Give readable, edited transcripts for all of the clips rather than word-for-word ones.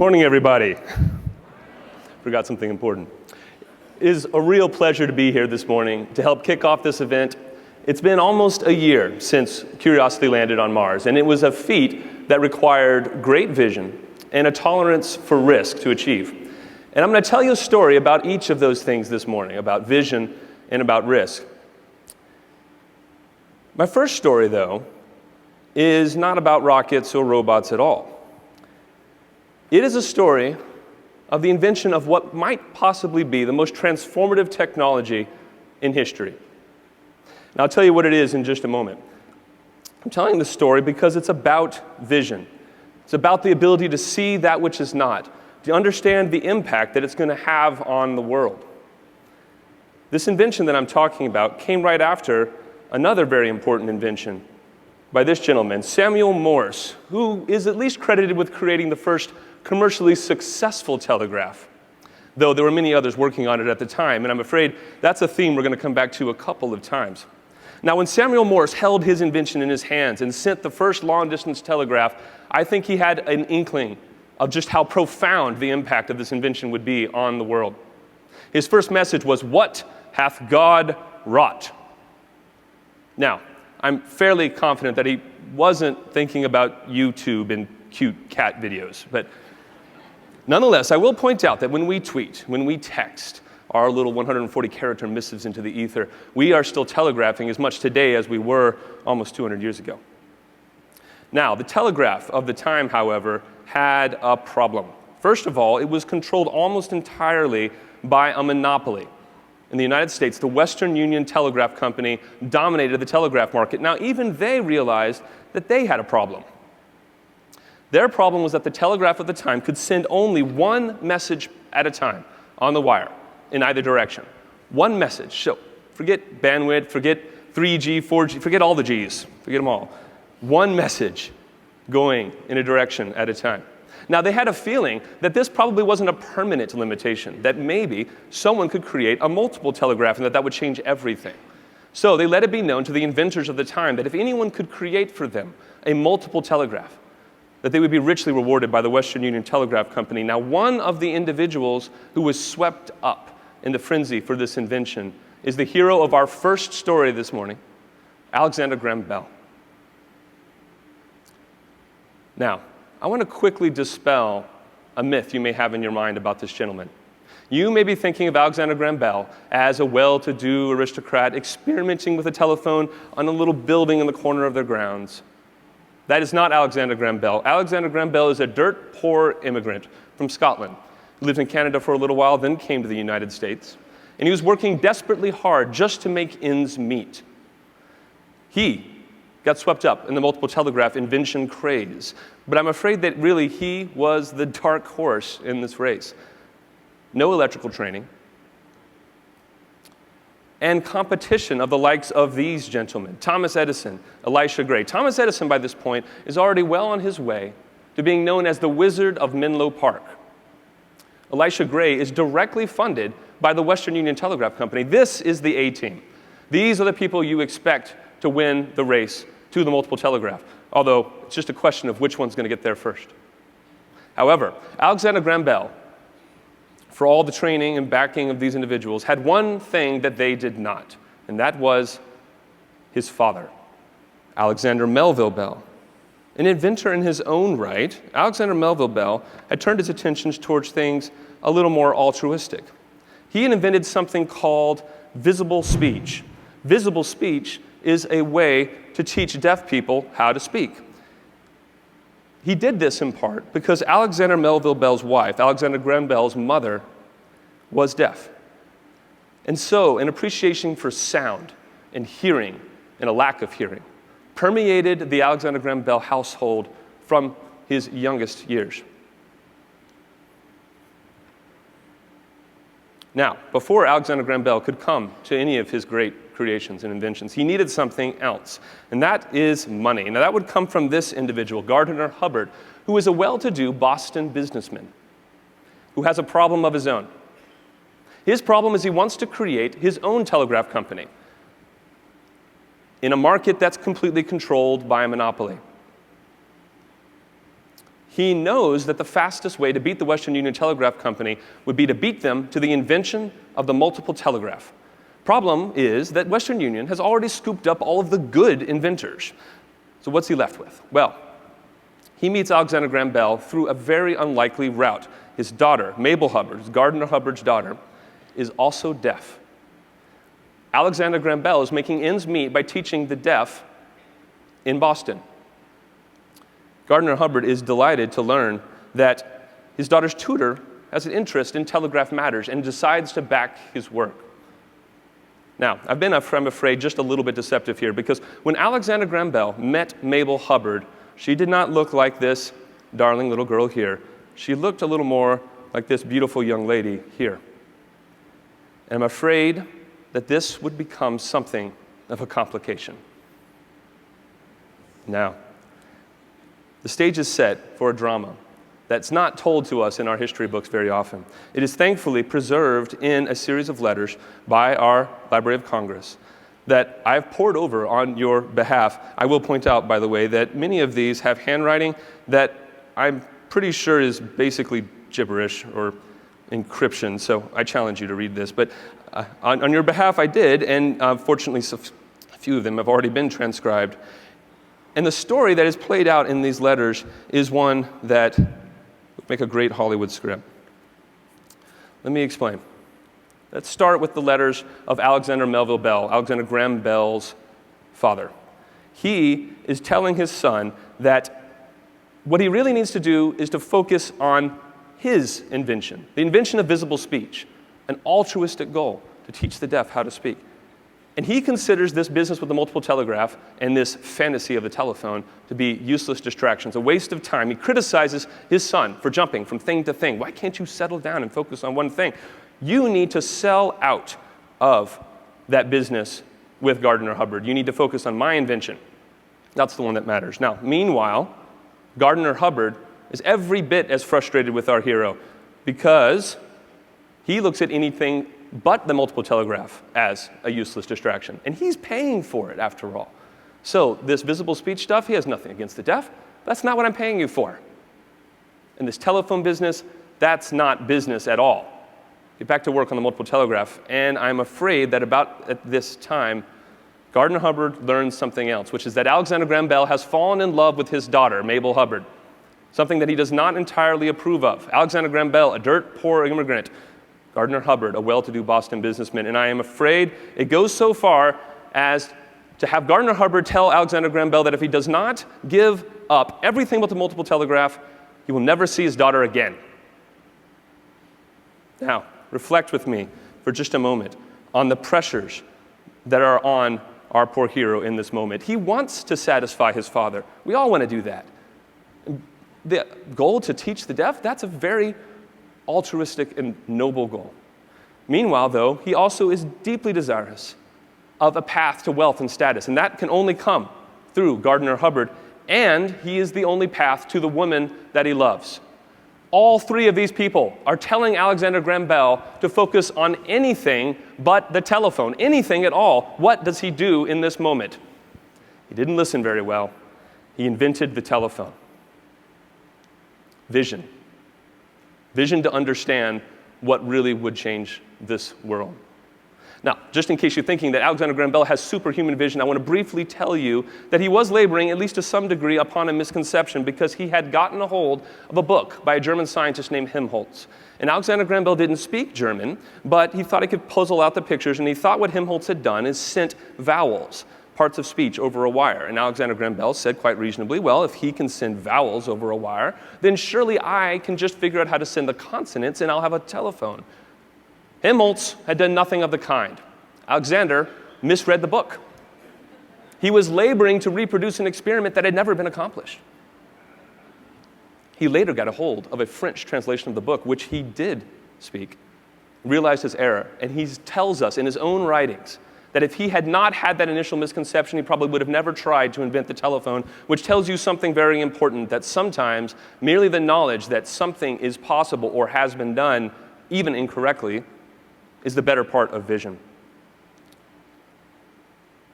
Morning, everybody. Forgot something important. It is a real pleasure to be here this morning to help kick off this event. It's been almost a year since Curiosity landed on Mars, and it was a feat that required great vision and a tolerance for risk to achieve. And I'm going to tell you a story about each of those things this morning, about vision and about risk. My first story, though, is not about rockets or robots at all. It is a story of the invention of what might possibly be the most transformative technology in history. And I'll tell you what it is in just a moment. I'm telling the story because it's about vision. It's about the ability to see that which is not, to understand the impact that it's going to have on the world. This invention that I'm talking about came right after another very important invention by this gentleman, Samuel Morse, who is at least credited with creating the first commercially successful telegraph, though there were many others working on it at the time, and I'm afraid that's a theme we're going to come back to a couple of times. Now, when Samuel Morse held his invention in his hands and sent the first long-distance telegraph, I think he had an inkling of just how profound the impact of this invention would be on the world. His first message was, "What hath God wrought?" Now, I'm fairly confident that he wasn't thinking about YouTube and cute cat videos, but nonetheless, I will point out that when we tweet, when we text our little 140-character missives into the ether, we are still telegraphing as much today as we were almost 200 years ago. Now, the telegraph of the time, however, had a problem. First of all, it was controlled almost entirely by a monopoly. In the United States, the Western Union Telegraph Company dominated the telegraph market. Now, even they realized that they had a problem. Their problem was that the telegraph at the time could send only one message at a time on the wire in either direction. One message. So forget bandwidth, forget 3G, 4G, forget all the Gs, forget them all. One message going in a direction at a time. Now, they had a feeling that this probably wasn't a permanent limitation, that maybe someone could create a multiple telegraph and that would change everything. So they let it be known to the inventors of the time that if anyone could create for them a multiple telegraph, that they would be richly rewarded by the Western Union Telegraph Company. Now, one of the individuals who was swept up in the frenzy for this invention is the hero of our first story this morning, Alexander Graham Bell. Now, I want to quickly dispel a myth you may have in your mind about this gentleman. You may be thinking of Alexander Graham Bell as a well-to-do aristocrat experimenting with a telephone on a little building in the corner of their grounds. That is not Alexander Graham Bell. Alexander Graham Bell is a dirt-poor immigrant from Scotland. He lived in Canada for a little while, then came to the United States. And he was working desperately hard just to make ends meet. He got swept up in the multiple telegraph invention craze. But I'm afraid that really he was the dark horse in this race. No electrical training, and competition of the likes of these gentlemen, Thomas Edison, Elisha Gray. Thomas Edison, by this point, is already well on his way to being known as the Wizard of Menlo Park. Elisha Gray is directly funded by the Western Union Telegraph Company. This is the A-team. These are the people you expect to win the race to the multiple telegraph, although it's just a question of which one's going to get there first. However, Alexander Graham Bell, for all the training and backing of these individuals, had one thing that they did not, and that was his father, Alexander Melville Bell. An inventor in his own right, Alexander Melville Bell had turned his attentions towards things a little more altruistic. He had invented something called visible speech. Visible speech is a way to teach deaf people how to speak. He did this in part because Alexander Melville Bell's wife, Alexander Graham Bell's mother, was deaf. And so an appreciation for sound and hearing and a lack of hearing permeated the Alexander Graham Bell household from his youngest years. Now, before Alexander Graham Bell could come to any of his great creations and inventions, he needed something else, and that is money. Now, that would come from this individual, Gardner Hubbard, who is a well-to-do Boston businessman who has a problem of his own. His problem is he wants to create his own telegraph company in a market that's completely controlled by a monopoly. He knows that the fastest way to beat the Western Union Telegraph Company would be to beat them to the invention of the multiple telegraph. Problem is that Western Union has already scooped up all of the good inventors. So what's he left with? Well, he meets Alexander Graham Bell through a very unlikely route. His daughter, Mabel Hubbard, Gardner Hubbard's daughter, is also deaf. Alexander Graham Bell is making ends meet by teaching the deaf in Boston. Gardner Hubbard is delighted to learn that his daughter's tutor has an interest in telegraph matters and decides to back his work. Now, I've been, I'm afraid, just a little bit deceptive here, because when Alexander Graham Bell met Mabel Hubbard, she did not look like this darling little girl here. She looked a little more like this beautiful young lady here. And I'm afraid that this would become something of a complication. Now, the stage is set for a drama that's not told to us in our history books very often. It is thankfully preserved in a series of letters by our Library of Congress that I've poured over on your behalf. I will point out, by the way, that many of these have handwriting that I'm pretty sure is basically gibberish or encryption, so I challenge you to read this. But on your behalf, I did, and fortunately, a few of them have already been transcribed. And the story that is played out in these letters is one that would make a great Hollywood script. Let me explain. Let's start with the letters of Alexander Melville Bell, Alexander Graham Bell's father. He is telling his son that what he really needs to do is to focus on his invention, the invention of visible speech, an altruistic goal to teach the deaf how to speak. And he considers this business with the multiple telegraph and this fantasy of the telephone to be useless distractions, a waste of time. He criticizes his son for jumping from thing to thing. Why can't you settle down and focus on one thing? You need to sell out of that business with Gardner Hubbard. You need to focus on my invention. That's the one that matters. Now, meanwhile, Gardner Hubbard is every bit as frustrated with our hero because he looks at anything but the multiple telegraph as a useless distraction. And he's paying for it, after all. So this visible speech stuff, he has nothing against the deaf. That's not what I'm paying you for. And this telephone business, that's not business at all. Get back to work on the multiple telegraph. And I'm afraid that about at this time, Gardner Hubbard learns something else, which is that Alexander Graham Bell has fallen in love with his daughter, Mabel Hubbard, something that he does not entirely approve of. Alexander Graham Bell, a dirt poor immigrant, Gardner Hubbard, a well-to-do Boston businessman. And I am afraid it goes so far as to have Gardner Hubbard tell Alexander Graham Bell that if he does not give up everything but the multiple telegraph, he will never see his daughter again. Now, reflect with me for just a moment on the pressures that are on our poor hero in this moment. He wants to satisfy his father. We all want to do that. The goal to teach the deaf, that's a very altruistic and noble goal. Meanwhile, though, he also is deeply desirous of a path to wealth and status, and that can only come through Gardner Hubbard, and he is the only path to the woman that he loves. All three of these people are telling Alexander Graham Bell to focus on anything but the telephone, anything at all. What does he do in this moment? He didn't listen very well. He invented the telephone. Vision. Vision to understand what really would change this world. Now, just in case you're thinking that Alexander Graham Bell has superhuman vision, I want to briefly tell you that he was laboring, at least to some degree, upon a misconception because he had gotten a hold of a book by a German scientist named Helmholtz. And Alexander Graham Bell didn't speak German, but he thought he could puzzle out the pictures, and he thought what Helmholtz had done is sent vowels, parts of speech, over a wire. And Alexander Graham Bell said quite reasonably, well, if he can send vowels over a wire, then surely I can just figure out how to send the consonants and I'll have a telephone. Helmholtz had done nothing of the kind. Alexander misread the book. He was laboring to reproduce an experiment that had never been accomplished. He later got a hold of a French translation of the book, which he did speak, realized his error, and he tells us in his own writings that if he had not had that initial misconception, he probably would have never tried to invent the telephone, which tells you something very important, that sometimes merely the knowledge that something is possible or has been done, even incorrectly, is the better part of vision.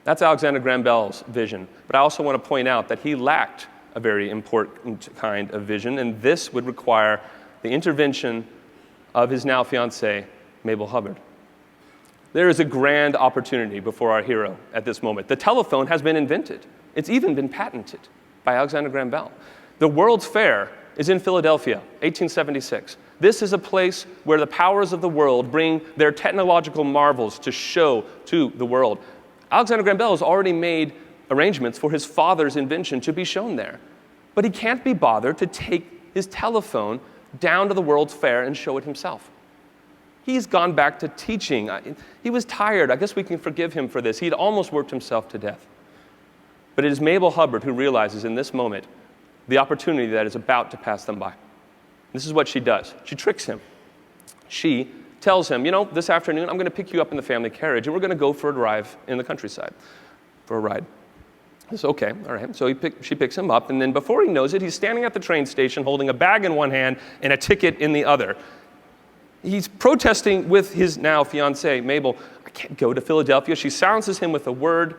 That's Alexander Graham Bell's vision. But I also want to point out that he lacked a very important kind of vision, and this would require the intervention of his now fiancée, Mabel Hubbard. There is a grand opportunity before our hero at this moment. The telephone has been invented. It's even been patented by Alexander Graham Bell. The World's Fair is in Philadelphia, 1876. This is a place where the powers of the world bring their technological marvels to show to the world. Alexander Graham Bell has already made arrangements for his father's invention to be shown there. But he can't be bothered to take his telephone down to the World's Fair and show it himself. He's gone back to teaching. He was tired. I guess we can forgive him for this. He'd almost worked himself to death. But it is Mabel Hubbard who realizes in this moment the opportunity that is about to pass them by. This is what she does. She tricks him. She tells him, this afternoon I'm going to pick you up in the family carriage and we're going to go for a drive in the countryside for a ride. He says, okay, all right. So she picks him up, and then before he knows it, he's standing at the train station holding a bag in one hand and a ticket in the other. He's protesting with his now fiancée, Mabel. I can't go to Philadelphia. She silences him with a word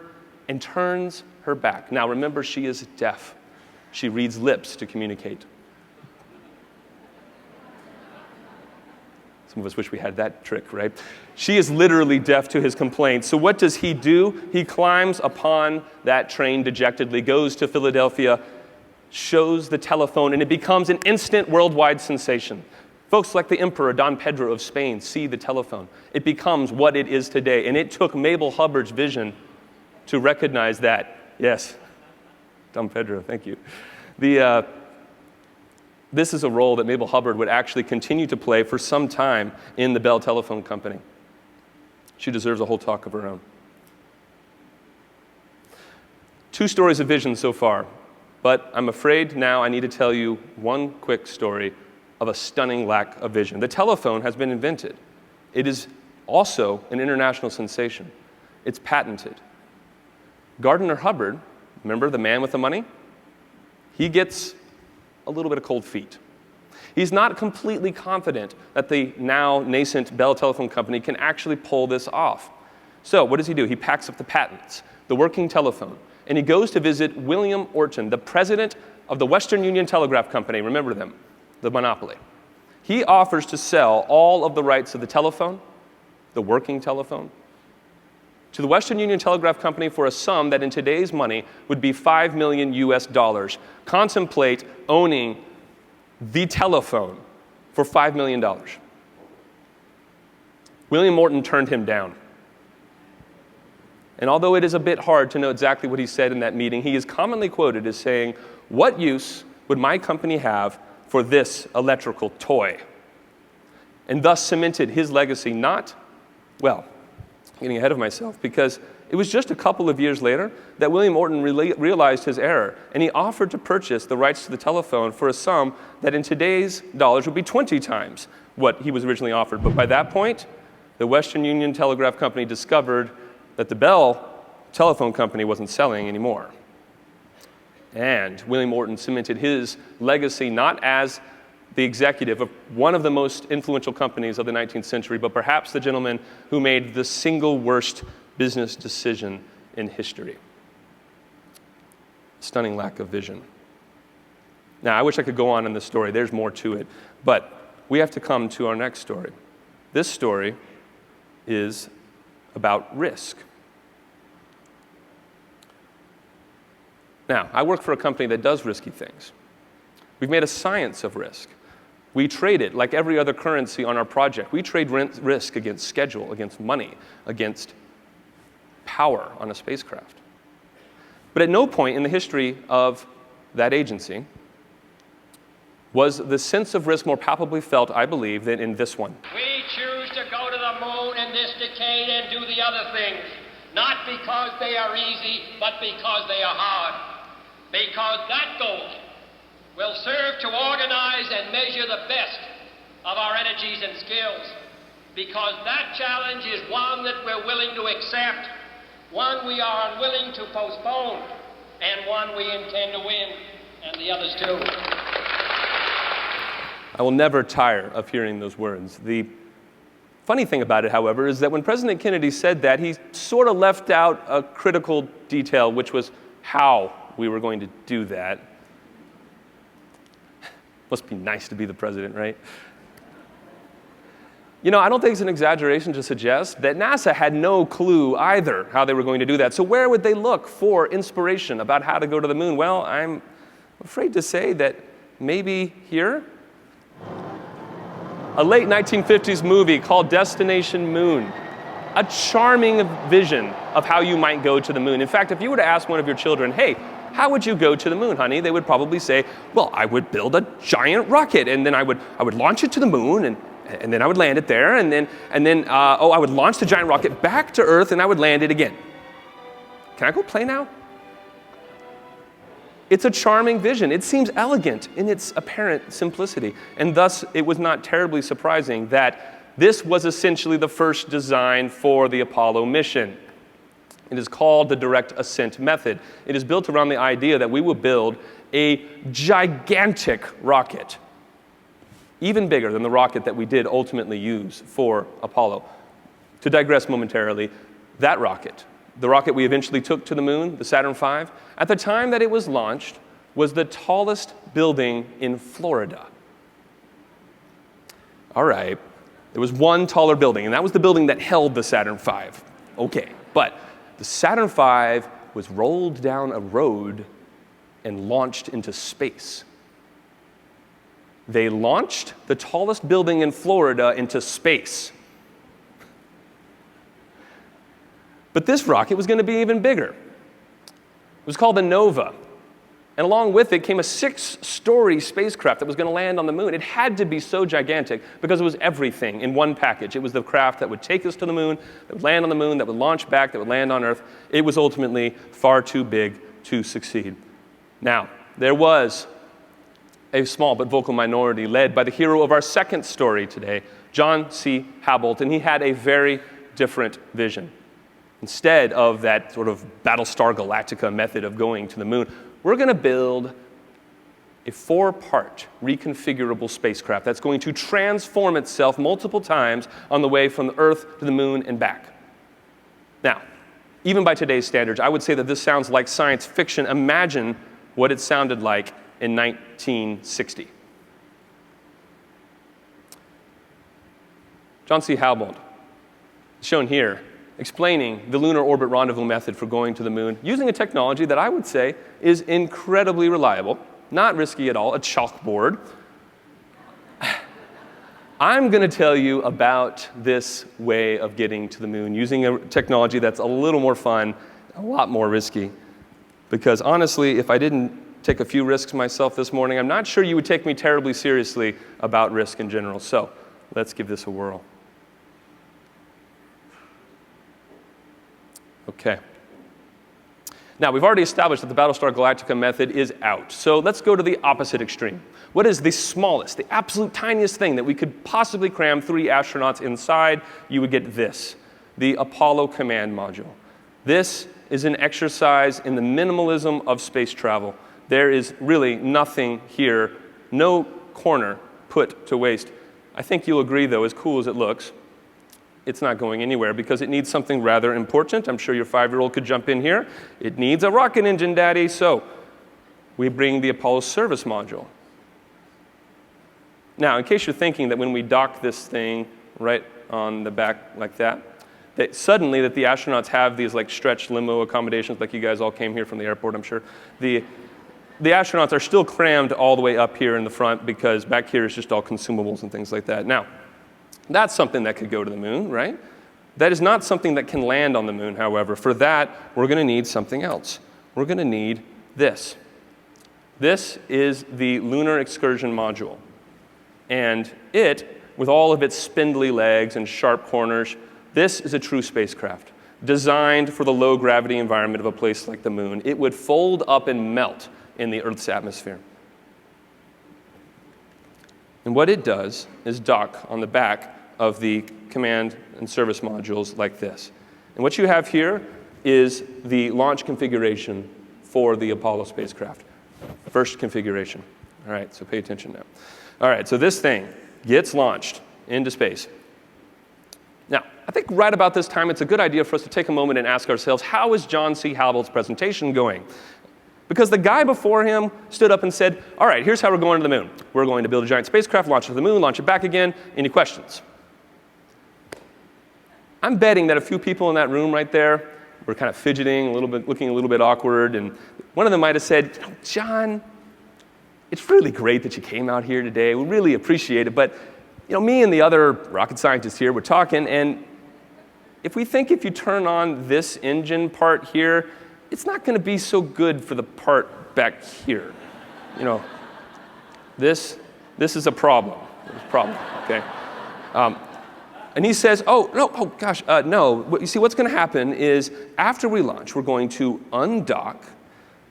and turns her back. Now remember, she is deaf. She reads lips to communicate. Some of us wish we had that trick, right? She is literally deaf to his complaints. So what does he do? He climbs upon that train dejectedly, goes to Philadelphia, shows the telephone, and it becomes an instant worldwide sensation. Folks like the Emperor Don Pedro of Spain see the telephone. It becomes what it is today. And it took Mabel Hubbard's vision to recognize that. Yes, Don Pedro, thank you. This is a role that Mabel Hubbard would actually continue to play for some time in the Bell Telephone Company. She deserves a whole talk of her own. 2 stories of vision so far, but I'm afraid now I need to tell you one quick story of a stunning lack of vision. The telephone has been invented. It is also an international sensation. It's patented. Gardner Hubbard, remember the man with the money? He gets a little bit of cold feet. He's not completely confident that the now nascent Bell Telephone Company can actually pull this off. So what does he do? He packs up the patents, the working telephone, and he goes to visit William Orton, the president of the Western Union Telegraph Company. Remember them, the monopoly. He offers to sell all of the rights of the telephone, the working telephone, to the Western Union Telegraph Company for a sum that in today's money would be $5 million US. Contemplate owning the telephone for $5 million. William Morton turned him down. And although it is a bit hard to know exactly what he said in that meeting, he is commonly quoted as saying, "What use would my company have for this electrical toy?" And thus cemented his legacy getting ahead of myself, because it was just a couple of years later that William Orton realized his error, and he offered to purchase the rights to the telephone for a sum that in today's dollars would be 20 times what he was originally offered. But by that point, the Western Union Telegraph Company discovered that the Bell Telephone Company wasn't selling anymore. And William Orton cemented his legacy not as the executive of one of the most influential companies of the 19th century, but perhaps the gentleman who made the single worst business decision in history. Stunning lack of vision. Now, I wish I could go on in this story. There's more to it. But we have to come to our next story. This story is about risk. Now, I work for a company that does risky things. We've made a science of risk. We trade it like every other currency on our project. We trade risk against schedule, against money, against power on a spacecraft. But at no point in the history of that agency was the sense of risk more palpably felt, I believe, than in this one. We choose to go to the moon in this decade and do the other things, not because they are easy, but because they are hard. Because that goal will serve to organize and measure the best of our energies and skills. Because that challenge is one that we're willing to accept, one we are unwilling to postpone, and one we intend to win, and the others too. I will never tire of hearing those words. The funny thing about it, however, is that when President Kennedy said that, he sort of left out a critical detail, which was how we were going to do that. Must be nice to be the president, right? You know, I don't think it's an exaggeration to suggest that NASA had no clue either how they were going to do that. So where would they look for inspiration about how to go to the moon? Well, I'm afraid to say that maybe here. A late 1950s movie called Destination Moon. A charming vision of how you might go to the moon. In fact, if you were to ask one of your children, hey, how would you go to the moon, honey? They would probably say, well, I would build a giant rocket, and then I would launch it to the moon, and then I would land it there, and then I would launch the giant rocket back to Earth, and I would land it again. Can I go play now? It's a charming vision. It seems elegant in its apparent simplicity, and thus it was not terribly surprising that this was essentially the first design for the Apollo mission. It is called the direct ascent method. It is built around the idea that we will build a gigantic rocket, even bigger than the rocket that we did ultimately use for Apollo. To digress momentarily, that rocket, the rocket we eventually took to the moon, the Saturn V, at the time that it was launched, was the tallest building in Florida. All right, there was one taller building, and that was the building that held the Saturn V. Okay, but the Saturn V was rolled down a road and launched into space. They launched the tallest building in Florida into space. But this rocket was going to be even bigger. It was called the Nova. And along with it came a 6-story spacecraft that was going to land on the moon. It had to be so gigantic because it was everything in one package. It was the craft that would take us to the moon, that would land on the moon, that would launch back, that would land on Earth. It was ultimately far too big to succeed. Now, there was a small but vocal minority led by the hero of our second story today, John C. Houbolt, and he had a very different vision. Instead of that sort of Battlestar Galactica method of going to the moon, we're going to build a 4-part reconfigurable spacecraft that's going to transform itself multiple times on the way from the Earth to the moon and back. Now, even by today's standards, I would say that this sounds like science fiction. Imagine what it sounded like in 1960. John C. Houbolt, shown here, explaining the lunar orbit rendezvous method for going to the moon using a technology that I would say is incredibly reliable, not risky at all, a chalkboard. I'm going to tell you about this way of getting to the moon using a technology that's a little more fun, a lot more risky. Because honestly, if I didn't take a few risks myself this morning, I'm not sure you would take me terribly seriously about risk in general. So let's give this a whirl. Okay. Now, we've already established that the Battlestar Galactica method is out. So let's go to the opposite extreme. What is the smallest, the absolute tiniest thing that we could possibly cram 3 astronauts inside? You would get this, the Apollo Command Module. This is an exercise in the minimalism of space travel. There is really nothing here, no corner put to waste. I think you'll agree, though, as cool as it looks, it's not going anywhere because it needs something rather important. I'm sure your 5-year-old could jump in here. It needs a rocket engine, Daddy. So we bring the Apollo service module. Now, in case you're thinking that when we dock this thing right on the back like that suddenly that the astronauts have these like stretched limo accommodations, like you guys all came here from the airport, I'm sure. The astronauts are still crammed all the way up here in the front because back here is just all consumables and things like that. Now, that's something that could go to the moon, right? That is not something that can land on the moon, however. For that, we're going to need something else. We're going to need this. This is the Lunar Excursion Module. And it, with all of its spindly legs and sharp corners, this is a true spacecraft, designed for the low-gravity environment of a place like the moon. It would fold up and melt in the Earth's atmosphere. And what it does is dock on the back of the command and service modules like this. And what you have here is the launch configuration for the Apollo spacecraft. First configuration. All right, so pay attention now. All right, so this thing gets launched into space. Now, I think right about this time, it's a good idea for us to take a moment and ask ourselves, how is John C. Houbolt's presentation going? Because the guy before him stood up and said, all right, here's how we're going to the moon. We're going to build a giant spacecraft, launch it to the moon, launch it back again. Any questions? I'm betting that a few people in that room right there were kind of fidgeting, a little bit, looking a little bit awkward, and one of them might have said, John, it's really great that you came out here today. We really appreciate it, but me and the other rocket scientists here were talking, and if you turn on this engine part here, it's not going to be so good for the part back here. This is a problem. It's a problem, okay? And he says, no. You see, what's going to happen is after we launch, we're going to undock,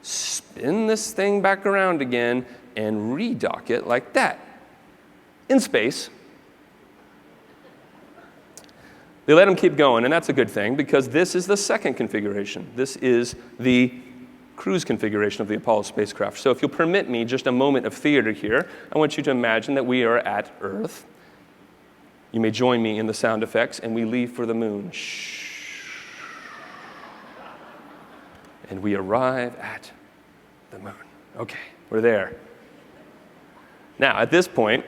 spin this thing back around again, and redock it like that in space. They let him keep going, and that's a good thing because this is the second configuration. This is the cruise configuration of the Apollo spacecraft. So if you'll permit me just a moment of theater here, I want you to imagine that we are at Earth. You may join me in the sound effects, and we leave for the moon. Shh. And we arrive at the moon. Okay, we're there. Now, at this point,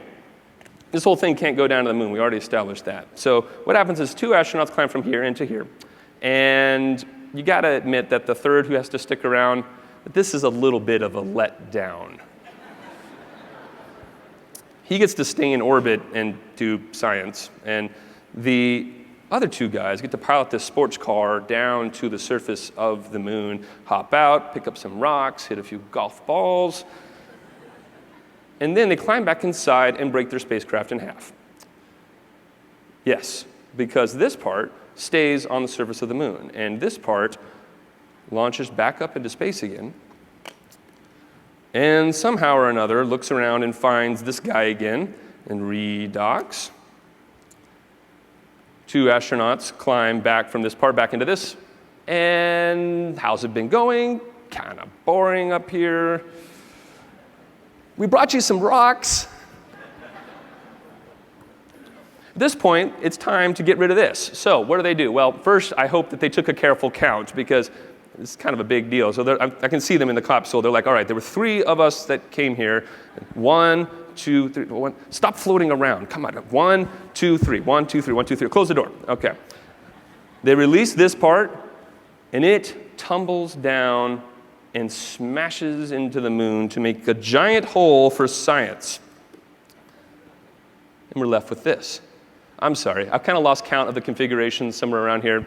this whole thing can't go down to the moon. We already established that. So what happens is 2 astronauts climb from here into here. And you got to admit that the third who has to stick around, this is a little bit of a letdown. He gets to stay in orbit and do science. And the other 2 guys get to pilot this sports car down to the surface of the moon, hop out, pick up some rocks, hit a few golf balls, and then they climb back inside and break their spacecraft in half. Yes, because this part stays on the surface of the moon, and this part launches back up into space again, and somehow or another looks around and finds this guy again and redocks. 2 astronauts climb back from this part back into this, and how's it been going? Kind of boring up here. We brought you some rocks. At this point, it's time to get rid of this. So what do? Well, first, I hope that they took a careful count because it's kind of a big deal. So I can see them in the capsule. They're like, all right, there were 3 of us that came here. 1, 2, 3, 1. Stop floating around. Come on. 1, 2, 3. 1, 2, 3. 1, 2, 3. Close the door. Okay. They release this part, and it tumbles down and smashes into the moon to make a giant hole for science. And we're left with this. I'm sorry, I've kind of lost count of the configurations somewhere around here.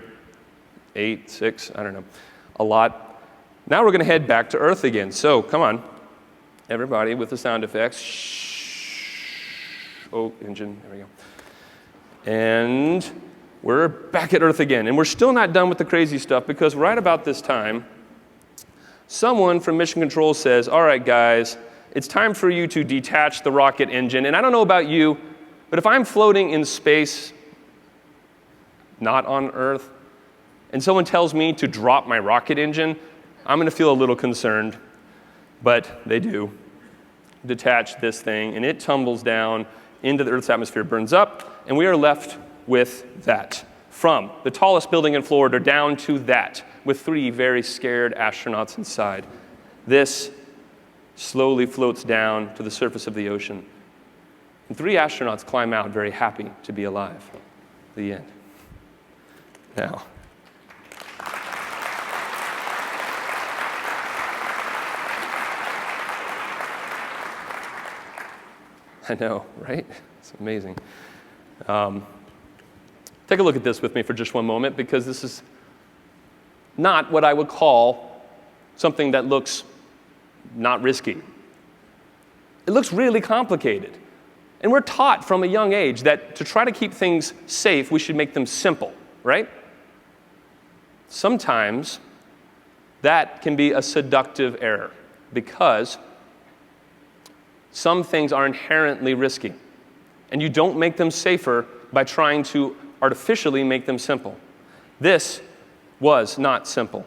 8, 6, I don't know. A lot. Now we're going to head back to Earth again. So come on, everybody with the sound effects. Shh. Oh, engine, there we go. And we're back at Earth again. And we're still not done with the crazy stuff because right about this time, someone from Mission Control says, all right, guys, it's time for you to detach the rocket engine. And I don't know about you, but if I'm floating in space, not on Earth, and someone tells me to drop my rocket engine, I'm going to feel a little concerned. But they do. Detach this thing, and it tumbles down into the Earth's atmosphere, burns up, and we are left with that. From the tallest building in Florida down to that, with 3 very scared astronauts inside. This slowly floats down to the surface of the ocean. And 3 astronauts climb out very happy to be alive. The end. Now, I know, right? It's amazing. Take a look at this with me for just one moment, because this is not what I would call something that looks not risky. It looks really complicated. And we're taught from a young age that to try to keep things safe, we should make them simple, right? Sometimes that can be a seductive error because some things are inherently risky. And you don't make them safer by trying to artificially make them simple. This was not simple.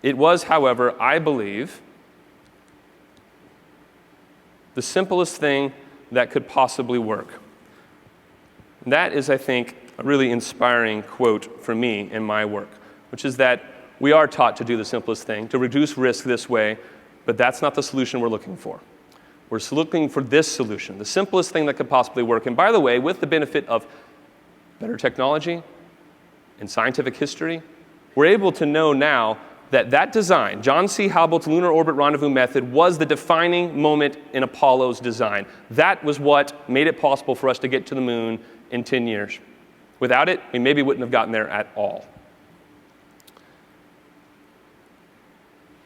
It was, however, I believe, the simplest thing that could possibly work. And that is, I think, a really inspiring quote for me in my work, which is that we are taught to do the simplest thing, to reduce risk this way, But that's not the solution we're looking for. We're looking for this solution, the simplest thing that could possibly work. And by the way, with the benefit of better technology and scientific history, we're able to know now that that design, John C. Houbble's lunar orbit rendezvous method, was the defining moment in Apollo's design. That was what made it possible for us to get to the moon in 10 years. Without it, we maybe wouldn't have gotten there at all.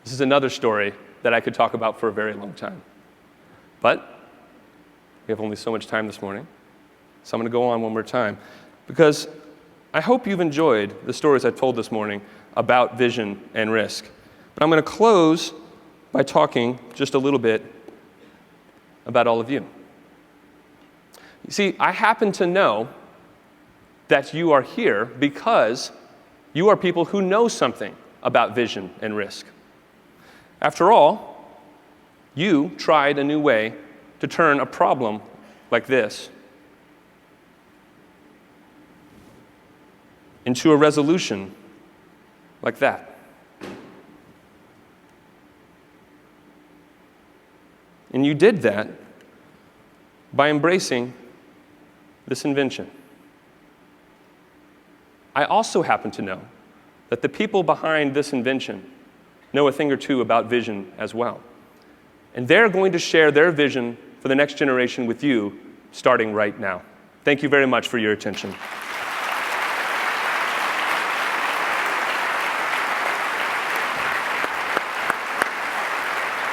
This is another story that I could talk about for a very long time. But we have only so much time this morning, so I'm going to go on one more time, because I hope you've enjoyed the stories I've told this morning about vision and risk. But I'm going to close by talking just a little bit about all of you. You see, I happen to know that you are here because you are people who know something about vision and risk. After all, you tried a new way to turn a problem like this into a resolution like that. And you did that by embracing this invention. I also happen to know that the people behind this invention know a thing or two about vision as well. And they're going to share their vision for the next generation with you starting right now. Thank you very much for your attention.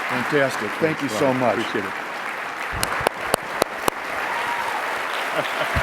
Fantastic. Thank you so much. Appreciate it.